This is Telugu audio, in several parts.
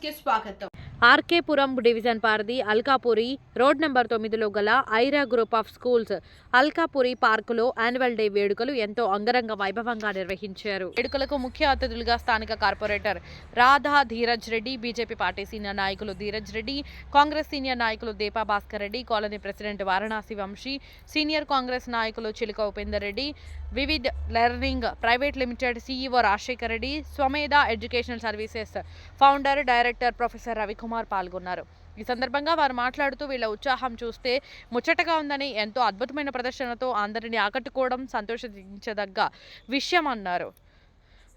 కి స్వాగతం. ఆర్కేపురం డివిజన్ పరిధి అల్కాపురి రోడ్ నెంబర్ 9లో గల Aira group of schools Alkapuri పార్కులో యాన్యువల్ డే వేడుకలు ఎంతో అంగరంగ వైభవంగా నిర్వహించారు. వేడుకలకు ముఖ్య అతిథులుగా స్థానిక corporator Radha Dheeraj Reddy, BJP party senior నాయకులు ధీరజ్ రెడ్డి, కాంగ్రెస్ సీనియర్ నాయకులు Deepa Bhaskar Reddy, colony president Varanasi Vamsi, senior Congress నాయకులు Chiluka Upender Reddy, Vividh learning private limited CEO Rajasekhar Reddy, Swamedha educational services founder director professor Ravikumar పాల్గొన్నారు. ఈ సందర్భంగా వారు మాట్లాడుతూ వీళ్ళ ఉత్సాహం చూస్తే ముచ్చటగా ఉందని, ఎంతో అద్భుతమైన ప్రదర్శనతో అందరినీ ఆకట్టుకోవడం సంతోషించదగ్గ విషయం అన్నారు.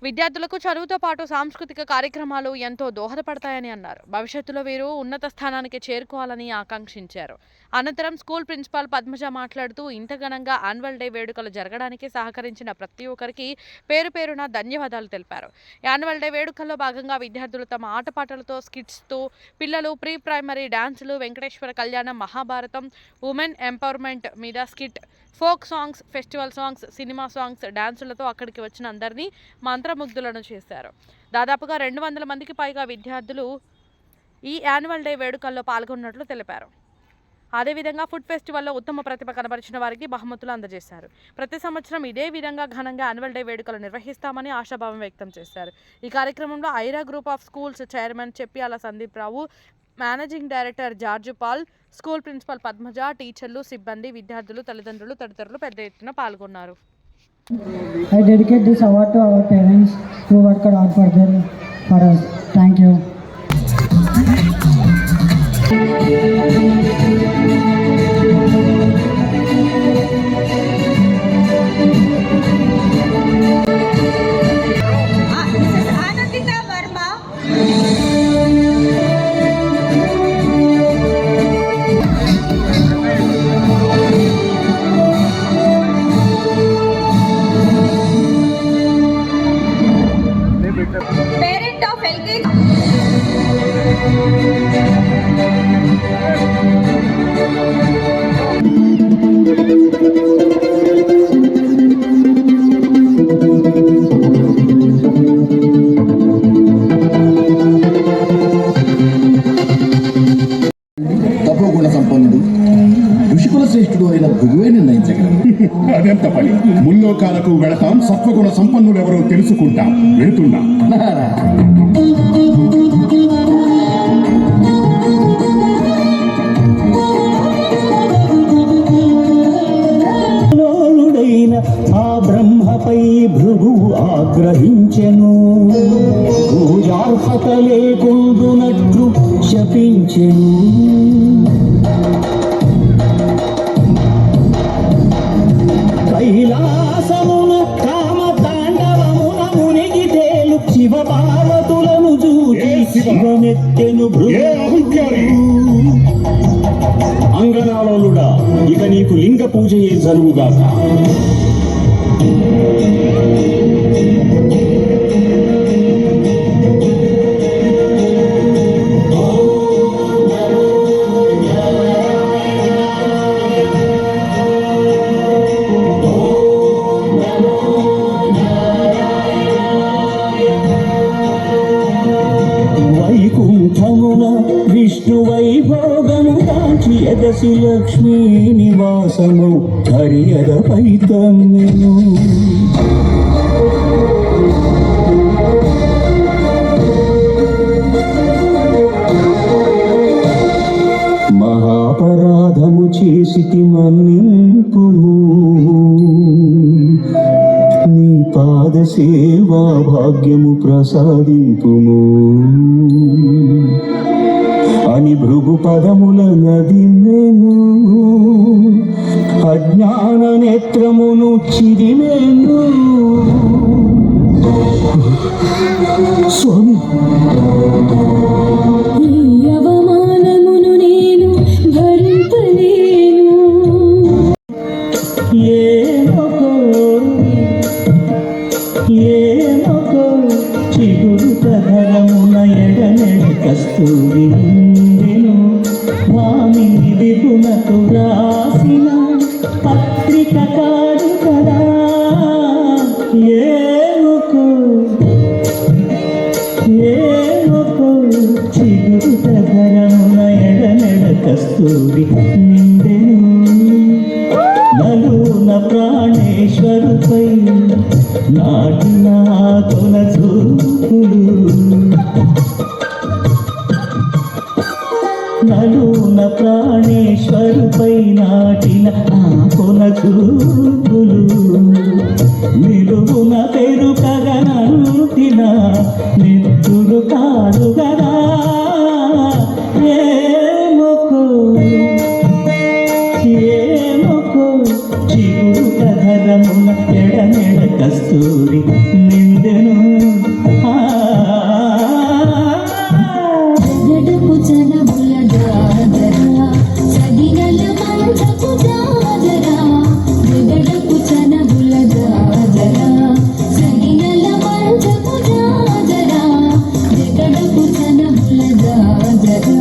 విద్యార్థులకు చదువుతో పాటు సాంస్కృతిక కార్యక్రమాలు ఎంతో దోహదపడతాయని అన్నారు. భవిష్యత్తులో వీరు ఉన్నత స్థానానికి చేరుకోవాలని ఆకాంక్షించారు. అనంతరం స్కూల్ ప్రిన్సిపాల్ పద్మజ మాట్లాడుతూ ఇంత ఘనంగా యాన్యువల్ డే వేడుకలు జరగడానికి సహకరించిన ప్రతి ఒక్కరికి పేరు పేరున ధన్యవాదాలు తెలిపారు. యాన్యువల్ డే వేడుకల్లో భాగంగా విద్యార్థులు తమ ఆటపాటలతో, స్కిట్స్తో, పిల్లలు ప్రీ ప్రైమరీ డాన్సులు, వెంకటేశ్వర కళ్యాణం, మహాభారతం, ఉమెన్ ఎంపవర్మెంట్ మీద skit, folk songs, festival songs, cinema songs, డాన్సులతో అక్కడికి వచ్చిన అందరినీ మంత్రముగ్ధులను చేశారు. దాదాపుగా 200 మందికి పైగా విద్యార్థులు ఈ యాన్యువల్ డే వేడుకల్లో పాల్గొన్నట్లు తెలిపారు. అదేవిధంగా ఫుడ్ ఫెస్టివల్లో ఉత్తమ ప్రతిభ కనబరిచిన వారికి బహుమతులు అందజేశారు. ప్రతి సంవత్సరం ఇదే విధంగా ఘనంగా యాన్యువల్ డే వేడుకలు నిర్వహిస్తామని ఆశాభావం వ్యక్తం చేశారు. ఈ కార్యక్రమంలో Aira group of schools chairman Cheppiyala Sandeep Rao, managing director George Paul, school principal Padmaja, టీచర్లు, సిబ్బంది, విద్యార్థులు, తల్లిదండ్రులు తదితరులు పెద్ద ఎత్తున పాల్గొన్నారు. I dedicate this award to our parents who worked hard for us. Thank you. Parent of LKG. తపోగుణ సంపన్నుడు, ఋషికుల శ్రేష్ఠుడు అయిన భృగువే నిర్ణయించగలరు. అదెంత పని. ముల్లోకాలకు వెళతాం, సత్వగుణ సంపన్నులు ఎవరో తెలుసుకుంటాం. వెళుతున్నా. ఆ బ్రహ్మపై భృగువు ఆగ్రహించెను, పూజార్హత లేకుండునట్లు శపించెను. కైలాసమున కామ తాండవమున మునిగి తేలు శివ పార్వతులను చూచి శివమెత్తెను భృగు. అంగనాలోలుడా, ఇక నీకు లింగ పూజయే జరుగుగాక. వైకుంఠమున విష్ణు వైభోగము కాంచి ఎదసి లక్ష్మీ నివాసము హరియదపై తమ్మెను. మహాపరాధము చేసితి మన్నింపుము, నీ పాద సేవా భాగ్యము ప్రసాదింపుము అని భృగు పదముల నదిమెను. అజ్ఞాన నేత్రమును చిరిమెను. స్వామి, అవమానమును నేను భరించలేను. ఏమొకో చిగురు తహరమున ఎడనెడి కస్తూరి ఉండెను. వామి విపునకు రాసిన పత్రిక కాదు కదా. ఏమొకో చిగురు తగరమున ఎడనెడ కస్తూరి నిందెను నలున ప్రాణేశ్వరుపై నాటిన తొల చూపులు నలున ప్రాణేశ్వరుపై నాటిన ఆ కొన చూపులు నిలువున పెరుకగనంటిన నెత్తులు కాదు గదా ఏమొకో చిగురు కధరమున ఎడనెడ కస్తూరి నిందెను జగడపు జనముల జాజరా సగినల మంచపు జాజరా జగడపు జనముల జాజరా సగినల మంచపు జాజరా జగడపు జనముల జాజరా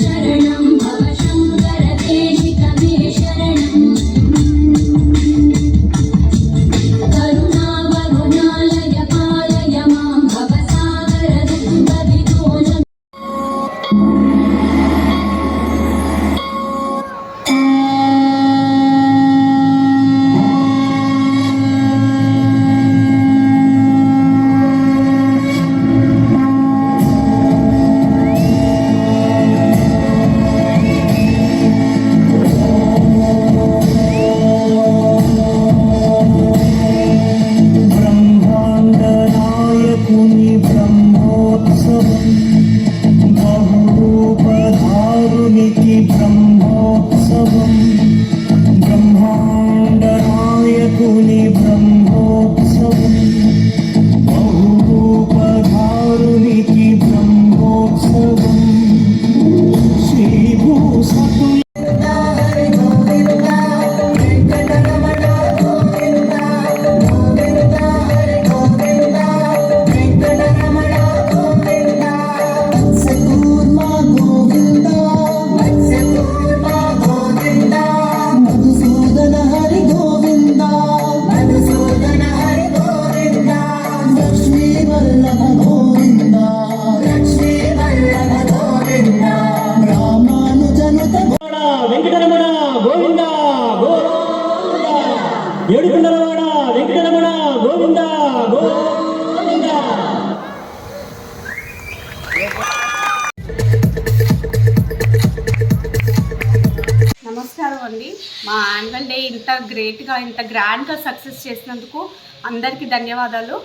చరణం భవ శంకర దేశిక మా యాన్యువల్ డే ఇంత గ్రేట్గా ఇంత గ్రాండ్గా సక్సెస్ చేసినందుకు అందరికీ ధన్యవాదాలు.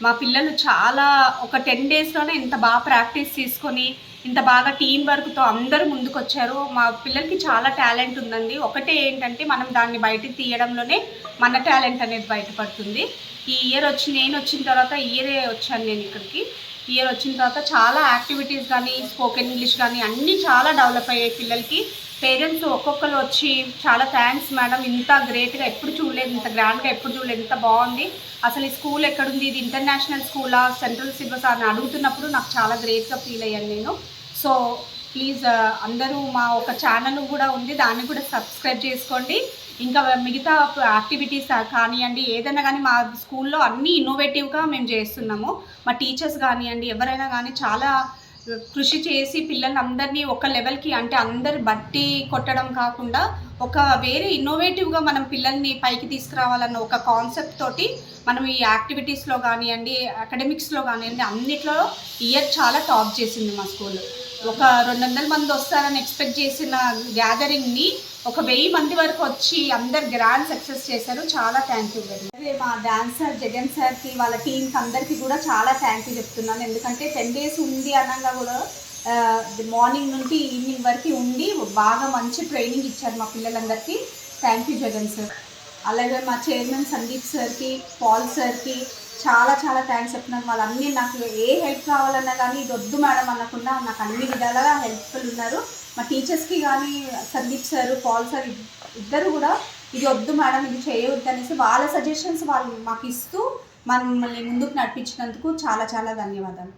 మా పిల్లలు చాలా ఒక 10 డేస్లోనే ఇంత బాగా ప్రాక్టీస్ తీసుకొని ఇంత బాగా టీం వర్క్తో అందరూ ముందుకు వచ్చారు. మా పిల్లలకి చాలా టాలెంట్ ఉందండి. ఒకటే ఏంటంటే మనం దాన్ని బయటికి తీయడంలోనే మన టాలెంట్ అనేది బయటపడుతుంది. ఈ ఇయర్ నేను వచ్చిన తర్వాత ఇయరే వచ్చాను నేను ఇక్కడికి. ఇయర్ వచ్చిన తర్వాత చాలా యాక్టివిటీస్ కానీ స్పోకెన్ ఇంగ్లీష్ కానీ అన్నీ చాలా డెవలప్ అయ్యాయి పిల్లలకి. పేరెంట్స్ ఒక్కొక్కరు వచ్చి చాలా థ్యాంక్స్ మేడం, ఇంత గ్రేట్గా ఎప్పుడు చూడలేదు, ఇంత గ్రాండ్గా ఎప్పుడు చూడలేదు, ఇంత బాగుంది, అసలు ఈ స్కూల్ ఎక్కడుంది, ఇది ఇంటర్నేషనల్ స్కూలా, సెంట్రల్ సిలబస్ అని అడుగుతున్నప్పుడు నాకు చాలా గ్రేట్గా ఫీల్ అయ్యాను నేను. సో ప్లీజ్ అందరూ మా ఒక ఛానల్ కూడా ఉంది, దాన్ని కూడా సబ్స్క్రైబ్ చేసుకోండి. ఇంకా మిగతా యాక్టివిటీస్ కానివ్వండి, ఏదైనా కానీ మా స్కూల్లో అన్నీ ఇన్నోవేటివ్గా మేము చేస్తున్నాము. మా టీచర్స్ కానివ్వండి, ఎవరైనా కానీ చాలా కృషి చేసి పిల్లల్ని అందరినీ ఒక లెవెల్కి, అంటే అందరు బట్టి కొట్టడం కాకుండా ఒక వేరే ఇన్నోవేటివ్గా మనం పిల్లల్ని పైకి తీసుకురావాలన్న ఒక కాన్సెప్ట్ తోటి మనం ఈ యాక్టివిటీస్లో కానివ్వండి, అకాడమిక్స్లో కానివ్వండి, అన్నిట్లో ఇయర్ చాలా టాప్ చేసింది మా స్కూల్. ఒక 200 మంది వస్తారని ఎక్స్పెక్ట్ చేసిన గ్యాదరింగ్ని ఒక 1000 మంది వరకు వచ్చి అందరు గ్రాండ్ సక్సెస్ చేశారు. చాలా థ్యాంక్ యూ వెరీ మచ్. మా డాన్సర్ జగన్ సార్కి వాళ్ళ టీంకి అందరికీ కూడా చాలా థ్యాంక్ యూ చెప్తున్నాను. ఎందుకంటే 10 డేస్ ఉంది అనగా కూడా మార్నింగ్ నుండి ఈవినింగ్ వరకు ఉండి బాగా మంచి ట్రైనింగ్ ఇచ్చారు మా పిల్లలందరికీ. Thank you Jagan sir. అలాగే మా చైర్మన్ సందీప్ సార్కి, పాల్ సార్కి చాలా చాలా థ్యాంక్స్ చెప్తున్నాను. వాళ్ళన్నీ నాకు ఏ హెల్ప్ కావాలన్నా కానీ ఇది వద్దు మేడం అనకుండా నాకు అన్ని విధాలుగా హెల్ప్ఫుల్ ఉన్నారు. మా టీచర్స్కి కానీ సందీప్ సార్, పాల్ సార్ ఇద్దరు కూడా ఇది వద్దు మేడం, ఇది చేయవద్దు అనేసి వాళ్ళ సజెషన్స్ వాళ్ళు మాకు ఇస్తూ మమ్మల్ని ముందుకు నడిపించినందుకు చాలా చాలా ధన్యవాదాలు.